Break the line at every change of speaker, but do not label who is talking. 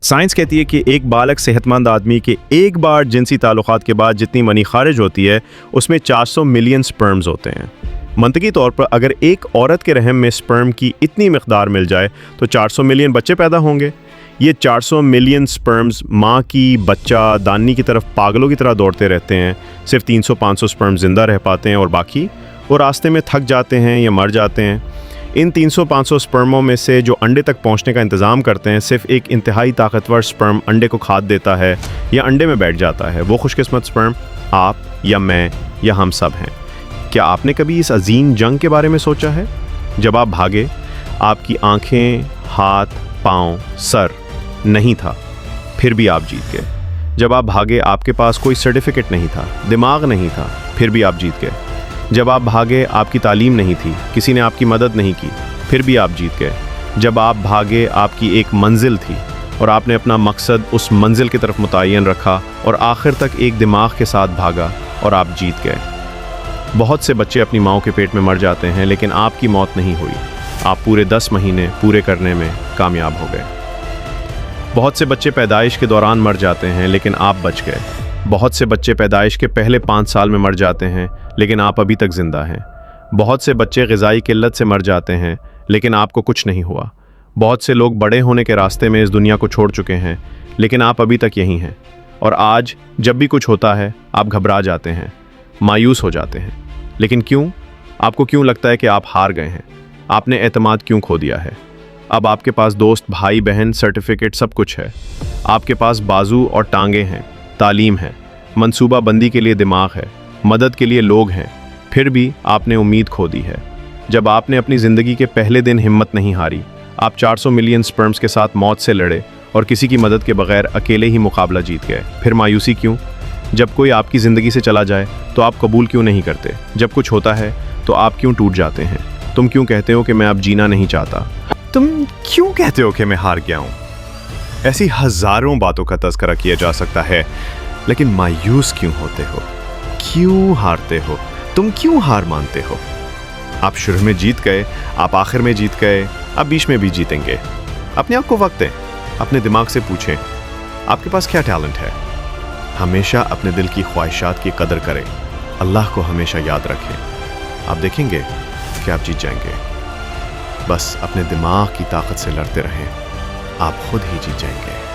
Science कहती है कि एक बालग सेहतमंद आदमी के एक बार जिनसी ताल्लुकात के बाद जितनी मनी खारिज होती है उसमें 400 मिलियन स्पर्म्स होते हैं। मंतकी तौर पर अगर एक औरत के रहम में स्पर्म की इतनी मिकदार मिल जाए तो 400 मिलियन बच्चे पैदा होंगे। ये 400 मिलियन स्पर्म्स माँ की बच्चा दानी की तरफ पागलों की तरह दौड़ते रहते हैं। सिर्फ 300-500 स्पर्म ज़िंदा रह पाते हैं और बाकी वो रास्ते में थक जाते हैं या मर जाते हैं। इन 300-500 स्पर्मों में से जो अंडे तक पहुंचने का इंतज़ाम करते हैं, सिर्फ एक इंतहाई ताकतवर स्पर्म अंडे को खाद देता है या अंडे में बैठ जाता है। वो खुशकिस्मत स्पर्म आप या मैं या हम सब हैं। क्या आपने कभी इस अजीम जंग के बारे में सोचा है? जब आप भागे, आपकी आंखें, हाथ, पाँव, सर नहीं था, फिर भी आप जीत गए। जब आप भागे, आपके पास कोई सर्टिफिकेट नहीं था, दिमाग नहीं था, फिर भी आप जीत गए। जब आप भागे, आपकी तालीम नहीं थी, किसी ने आपकी मदद नहीं की, फिर भी आप जीत गए। जब आप भागे, आपकी एक मंजिल थी और आपने अपना मकसद उस मंजिल की तरफ मुतय्यन रखा और आखिर तक एक दिमाग के साथ भागा और आप जीत गए। बहुत से बच्चे अपनी माँ के पेट में मर जाते हैं, लेकिन आपकी मौत नहीं हुई। आप पूरे 10 महीने पूरे करने में कामयाब हो गए। बहुत से बच्चे पैदाइश के दौरान मर जाते हैं, लेकिन आप बच गए। बहुत से बच्चे पैदाइश के पहले 5 साल में मर जाते हैं, लेकिन आप अभी तक ज़िंदा हैं। बहुत से बच्चे ग़िज़ाई किल्लत से मर जाते हैं, लेकिन आपको कुछ नहीं हुआ। बहुत से लोग बड़े होने के रास्ते में इस दुनिया को छोड़ चुके हैं, लेकिन आप अभी तक यहीं हैं। और आज जब भी कुछ होता है, आप घबरा जाते हैं, मायूस हो जाते हैं। लेकिन क्यों? आपको क्यों लगता है कि आप हार गए हैं? आपने एतमाद क्यों खो दिया है? अब आपके पास दोस्त, भाई बहन, सर्टिफिकेट, सब कुछ है। आपके पास बाजू और टांगे हैं, तालीम है, मंसूबा बंदी के लिए दिमाग है, मदद के लिए लोग हैं, फिर भी आपने उम्मीद खो दी है। जब आपने अपनी ज़िंदगी के पहले दिन हिम्मत नहीं हारी, आप 400 मिलियन स्पर्म्स के साथ मौत से लड़े और किसी की मदद के बगैर अकेले ही मुकाबला जीत गए। फिर मायूसी क्यों? जब कोई आपकी ज़िंदगी से चला जाए तो आप कबूल क्यों नहीं करते? जब कुछ होता है तो आप क्यों टूट जाते हैं? तुम क्यों कहते हो कि मैं अब जीना नहीं चाहता? तुम क्यों कहते हो कि मैं हार गया हूँ? ऐसी हज़ारों बातों का तज़किरा किया जा सकता है, लेकिन मायूस क्यों होते हो? क्यों हारते हो? तुम क्यों हार मानते हो? आप शुरू में जीत गए, आप आखिर में जीत गए, आप बीच में भी जीतेंगे। अपने आप को वक्त दें, अपने दिमाग से पूछें, आपके पास क्या टैलेंट है? हमेशा अपने दिल की ख्वाहिशात की कदर करें, अल्लाह को हमेशा याद रखें। आप देखेंगे कि आप जीत जाएंगे। बस अपने दिमाग की ताकत से लड़ते रहें, आप खुद ही जीत जाएंगे।